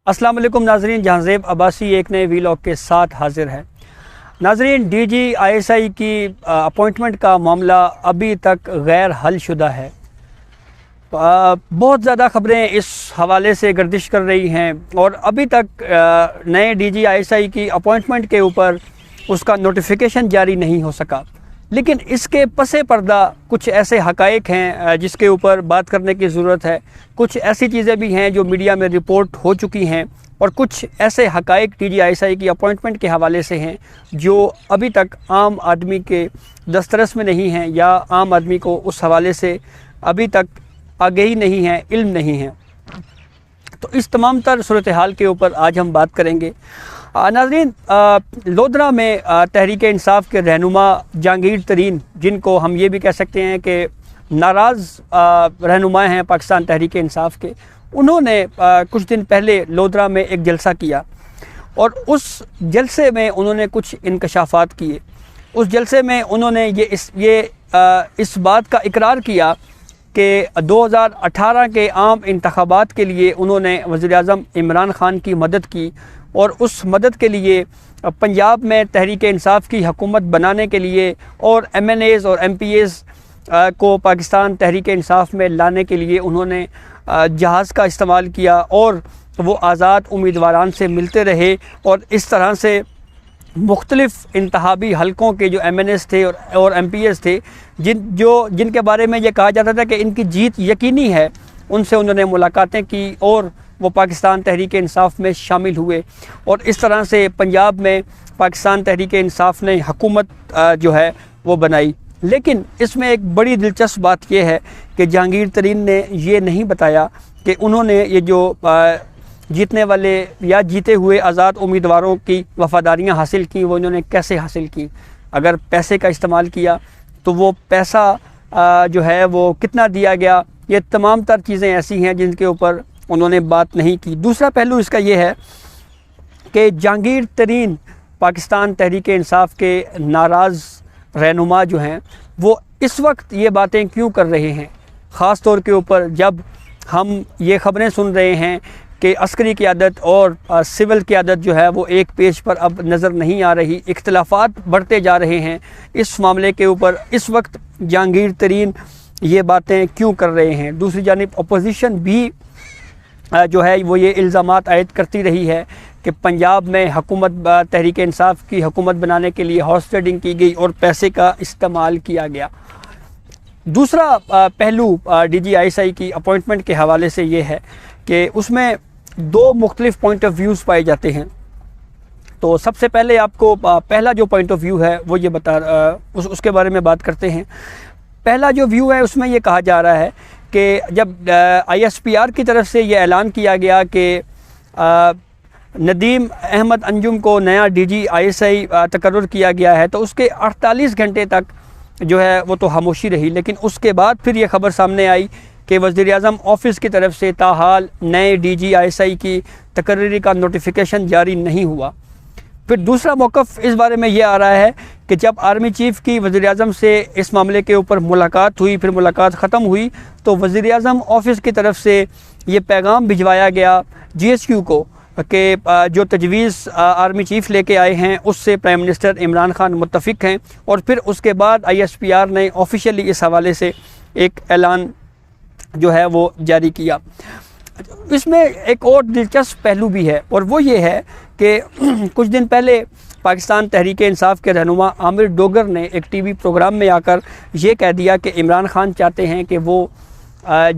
السلام علیکم ناظرین، جہانزیب عباسی ایک نئے ویلاگ کے ساتھ حاضر ہے۔ ناظرین، ڈی جی آئی ایس آئی کی اپوائنٹمنٹ کا معاملہ ابھی تک غیر حل شدہ ہے۔ بہت زیادہ خبریں اس حوالے سے گردش کر رہی ہیں اور ابھی تک نئے ڈی جی آئی ایس آئی کی اپوائنٹمنٹ کے اوپر اس کا نوٹیفیکیشن جاری نہیں ہو سکا، لیکن اس کے پس پردہ کچھ ایسے حقائق ہیں جس کے اوپر بات کرنے کی ضرورت ہے۔ کچھ ایسی چیزیں بھی ہیں جو میڈیا میں رپورٹ ہو چکی ہیں اور کچھ ایسے حقائق ڈی جی آئی ایس آئی کی اپوائنٹمنٹ کے حوالے سے ہیں جو ابھی تک عام آدمی کے دسترس میں نہیں ہیں یا عام آدمی کو اس حوالے سے ابھی تک آگہی نہیں ہے، علم نہیں ہے۔ تو اس تمام تر صورتحال کے اوپر آج ہم بات کریں گے۔ ناظرین، لودھرا میں تحریک انصاف کے رہنما جہانگیر ترین، جن کو ہم یہ بھی کہہ سکتے ہیں کہ ناراض رہنما ہیں پاکستان تحریک انصاف کے، انہوں نے کچھ دن پہلے لودھرا میں ایک جلسہ کیا اور اس جلسے میں انہوں نے کچھ انکشافات کیے۔ اس جلسے میں انہوں نے اس بات کا اقرار کیا کہ 2018 کے عام انتخابات کے لیے انہوں نے وزیر اعظم عمران خان کی مدد کی اور اس مدد کے لیے پنجاب میں تحریک انصاف کی حکومت بنانے کے لیے اور ایم این ایز اور ایم پی ایز کو پاکستان تحریک انصاف میں لانے کے لیے انہوں نے جہاز کا استعمال کیا اور وہ آزاد امیدواران سے ملتے رہے اور اس طرح سے مختلف انتخابی حلقوں کے جو ایم این ایز تھے اور ایم پی ایز تھے جن کے بارے میں یہ کہا جاتا تھا کہ ان کی جیت یقینی ہے، ان سے انہوں نے ملاقاتیں کی اور وہ پاکستان تحریک انصاف میں شامل ہوئے اور اس طرح سے پنجاب میں پاکستان تحریک انصاف نے حکومت جو ہے وہ بنائی۔ لیکن اس میں ایک بڑی دلچسپ بات یہ ہے کہ جہانگیر ترین نے یہ نہیں بتایا کہ انہوں نے یہ جو جیتنے والے یا جیتے ہوئے آزاد امیدواروں کی وفاداریاں حاصل کی وہ انہوں نے کیسے حاصل کی۔ اگر پیسے کا استعمال کیا تو وہ پیسہ جو ہے وہ کتنا دیا گیا، یہ تمام تر چیزیں ایسی ہیں جن کے اوپر انہوں نے بات نہیں کی۔ دوسرا پہلو اس کا یہ ہے کہ جہانگیر ترین پاکستان تحریک انصاف کے ناراض رہنما جو ہیں وہ اس وقت یہ باتیں کیوں کر رہے ہیں، خاص طور کے اوپر جب ہم یہ خبریں سن رہے ہیں کہ عسکری قیادت اور سول قیادت جو ہے وہ ایک پیج پر اب نظر نہیں آ رہی، اختلافات بڑھتے جا رہے ہیں۔ اس معاملے کے اوپر اس وقت جہانگیر ترین یہ باتیں کیوں کر رہے ہیں؟ دوسری جانب اپوزیشن بھی جو ہے وہ یہ الزامات عائد کرتی رہی ہے کہ پنجاب میں تحریک انصاف کی حکومت بنانے کے لیے ہارس ٹریڈنگ کی گئی اور پیسے کا استعمال کیا گیا۔ دوسرا پہلو ڈی جی آئی ایس آئی کی اپوائنٹمنٹ کے حوالے سے یہ ہے کہ اس میں دو مختلف پوائنٹ آف ویوز پائے جاتے ہیں۔ تو سب سے پہلے آپ کو پہلا جو پوائنٹ آف ویو ہے وہ یہ اس کے بارے میں بات کرتے ہیں۔ پہلا جو ویو ہے اس میں یہ کہا جا رہا ہے کہ جب آئی ایس پی آر کی طرف سے یہ اعلان کیا گیا کہ ندیم احمد انجم کو نیا ڈی جی آئی ایس آئی تقرر کیا گیا ہے تو اس کے 48 گھنٹے تک جو ہے وہ تو خاموشی رہی، لیکن اس کے بعد پھر یہ خبر سامنے آئی کہ وزیر اعظم آفس کی طرف سے تاحال نئے ڈی جی آئی ایس آئی کی تقرری کا نوٹیفیکیشن جاری نہیں ہوا۔ پھر دوسرا موقف اس بارے میں یہ آ رہا ہے کہ جب آرمی چیف کی وزیر اعظم سے اس معاملے کے اوپر ملاقات ہوئی، پھر ملاقات ختم ہوئی تو وزیر اعظم آفس کی طرف سے یہ پیغام بھجوایا گیا جی ایس کیو کو کہ جو تجویز آرمی چیف لے کے آئے ہیں اس سے پرائم منسٹر عمران خان متفق ہیں، اور پھر اس کے بعد آئی ایس پی آر نے آفیشیلی اس حوالے سے ایک اعلان جو ہے وہ جاری کیا۔ اس میں ایک اور دلچسپ پہلو بھی ہے اور وہ یہ ہے کہ کچھ دن پہلے پاکستان تحریک انصاف کے رہنما عامر ڈوگر نے ایک ٹی وی پروگرام میں آ کر یہ کہہ دیا کہ عمران خان چاہتے ہیں کہ وہ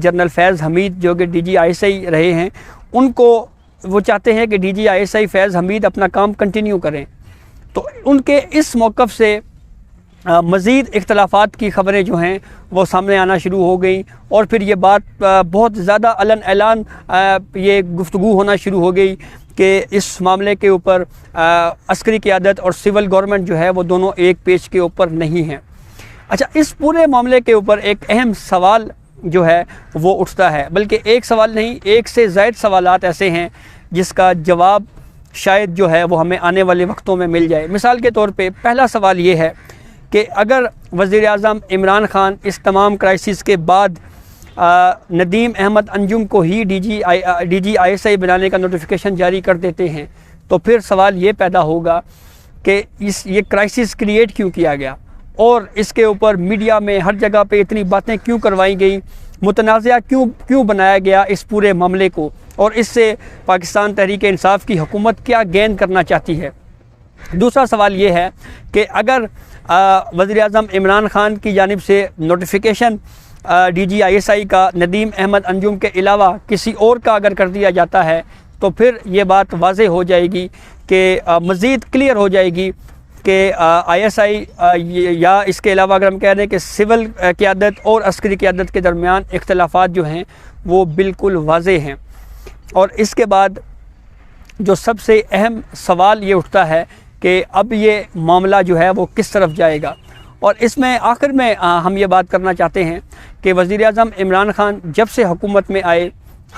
جنرل فیض حمید جو کہ ڈی جی آئی ایس آئی رہے ہیں ان کو وہ چاہتے ہیں کہ ڈی جی آئی ایس آئی فیض حمید اپنا کام کنٹینیو کریں۔ تو ان کے اس موقف سے مزید اختلافات کی خبریں جو ہیں وہ سامنے آنا شروع ہو گئیں اور پھر یہ بات بہت زیادہ اعلان یہ گفتگو ہونا شروع ہو گئی کہ اس معاملے کے اوپر عسکری قیادت اور سول گورنمنٹ جو ہے وہ دونوں ایک پیج کے اوپر نہیں ہیں۔ اچھا، اس پورے معاملے کے اوپر ایک اہم سوال جو ہے وہ اٹھتا ہے، بلکہ ایک سوال نہیں، ایک سے زائد سوالات ایسے ہیں جس کا جواب شاید جو ہے وہ ہمیں آنے والے وقتوں میں مل جائے۔ مثال کے طور پہ پہلا سوال یہ ہے کہ اگر وزیر اعظم عمران خان اس تمام کرائسس کے بعد ندیم احمد انجم کو ہی ڈی جی آئی ایس آئی بنانے کا نوٹیفیکیشن جاری کر دیتے ہیں تو پھر سوال یہ پیدا ہوگا کہ یہ کرائسس کریٹ کیوں کیا گیا اور اس کے اوپر میڈیا میں ہر جگہ پہ اتنی باتیں کیوں کروائی گئیں، متنازعہ کیوں بنایا گیا اس پورے معاملے کو، اور اس سے پاکستان تحریک انصاف کی حکومت کیا گین کرنا چاہتی ہے۔ دوسرا سوال یہ ہے کہ اگر وزیر اعظم عمران خان کی جانب سے notification D G I S I کا ندیم احمد انجم کے علاوہ کسی اور کا اگر کر دیا جاتا ہے تو پھر یہ بات واضح ہو جائے گی کہ مزید کلیئر ہو جائے گی کہ آئی ایس آئی یا اس کے علاوہ اگر ہم کہہ رہے ہیں کہ سول قیادت اور عسکری قیادت کے درمیان اختلافات جو ہیں وہ بالکل واضح ہیں۔ اور اس کے بعد جو سب سے اہم سوال یہ اٹھتا ہے کہ اب یہ معاملہ جو ہے وہ کس طرف جائے گا، اور اس میں آخر میں ہم یہ بات کرنا چاہتے ہیں کہ وزیر اعظم عمران خان جب سے حکومت میں آئے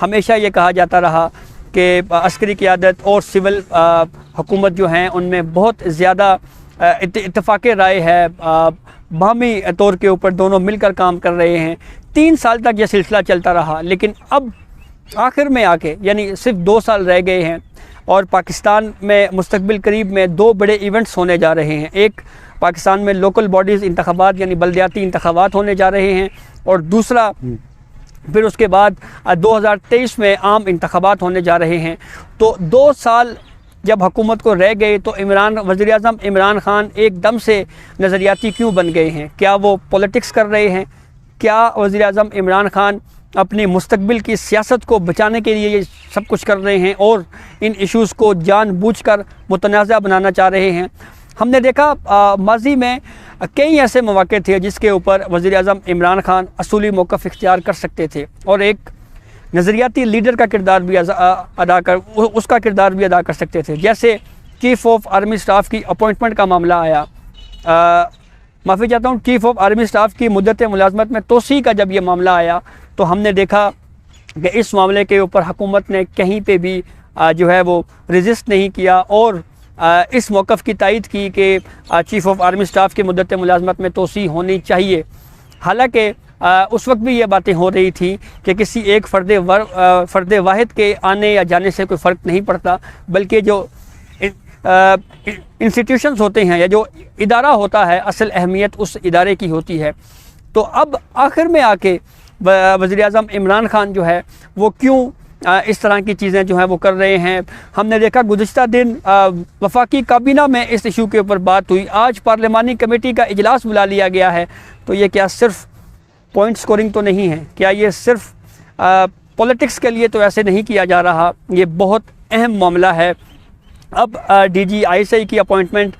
ہمیشہ یہ کہا جاتا رہا کہ عسکری قیادت اور سول حکومت جو ہیں ان میں بہت زیادہ اتفاق رائے ہے، باہمی طور کے اوپر دونوں مل کر کام کر رہے ہیں۔ 3 سال تک یہ سلسلہ چلتا رہا، لیکن اب آخر میں آ کے یعنی صرف 2 سال رہ گئے ہیں اور پاکستان میں مستقبل قریب میں 2 بڑے ایونٹس ہونے جا رہے ہیں۔ ایک پاکستان میں لوکل باڈیز انتخابات یعنی بلدیاتی انتخابات ہونے جا رہے ہیں، اور دوسرا پھر اس کے بعد 2023 میں عام انتخابات ہونے جا رہے ہیں۔ تو 2 سال جب حکومت کو رہ گئے تو وزیر اعظم عمران خان ایک دم سے نظریاتی کیوں بن گئے ہیں؟ کیا وہ پولیٹکس کر رہے ہیں؟ کیا وزیر اعظم عمران خان اپنی مستقبل کی سیاست کو بچانے کے لیے یہ سب کچھ کر رہے ہیں اور ان ایشوز کو جان بوجھ کر متنازع بنانا چاہ رہے ہیں؟ ہم نے دیکھا ماضی میں کئی ایسے مواقع تھے جس کے اوپر وزیر اعظم عمران خان اصولی موقف اختیار کر سکتے تھے اور ایک نظریاتی لیڈر کا کردار بھی اس کا کردار بھی ادا کر سکتے تھے۔ جیسے چیف آف آرمی سٹاف کی اپوائنٹمنٹ کا معاملہ آیا، معافی چاہتا ہوں، چیف آف آرمی سٹاف کی مدت ملازمت میں توسیع کا جب یہ معاملہ آیا تو ہم نے دیکھا کہ اس معاملے کے اوپر حکومت نے کہیں پہ بھی جو ہے وہ ریزسٹ نہیں کیا اور اس موقف کی تائید کی کہ چیف آف آرمی سٹاف کی مدت ملازمت میں توسیع ہونی چاہیے۔ حالانکہ اس وقت بھی یہ باتیں ہو رہی تھیں کہ کسی ایک فرد واحد کے آنے یا جانے سے کوئی فرق نہیں پڑتا، بلکہ جو انسٹیٹیوشنز ہوتے ہیں یا جو ادارہ ہوتا ہے اصل اہمیت اس ادارے کی ہوتی ہے۔ تو اب آخر میں آ کے وزیر اعظم عمران خان جو ہے وہ کیوں اس طرح کی چیزیں جو ہیں وہ کر رہے ہیں؟ ہم نے دیکھا گزشتہ دن وفاقی کابینہ میں اس ایشو کے اوپر بات ہوئی، آج پارلیمانی کمیٹی کا اجلاس بلا لیا گیا ہے، تو یہ کیا صرف پوائنٹ سکورنگ تو نہیں ہے؟ کیا یہ صرف پولیٹکس کے لیے تو ایسے نہیں کیا جا رہا؟ یہ بہت اہم معاملہ ہے۔ اب ڈی جی آئی ایس آئی کی اپوائنٹمنٹ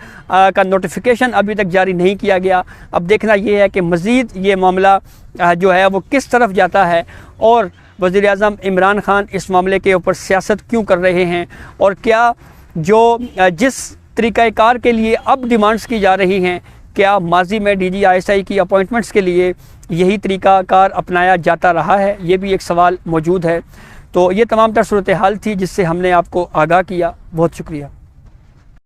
کا نوٹیفیکیشن ابھی تک جاری نہیں کیا گیا، اب دیکھنا یہ ہے کہ مزید یہ معاملہ جو ہے وہ کس طرف جاتا ہے اور وزیر اعظم عمران خان اس معاملے کے اوپر سیاست کیوں کر رہے ہیں، اور کیا جس طریقہ کار کے لیے اب ڈیمانڈز کی جا رہی ہیں کیا ماضی میں ڈی جی آئی ایس آئی کی اپوائنٹمنٹس کے لیے یہی طریقہ کار اپنایا جاتا رہا ہے؟ یہ بھی ایک سوال موجود ہے۔ تو یہ تمام تر صورتحال تھی جس سے ہم نے آپ کو آگاہ کیا۔ بہت شکریہ۔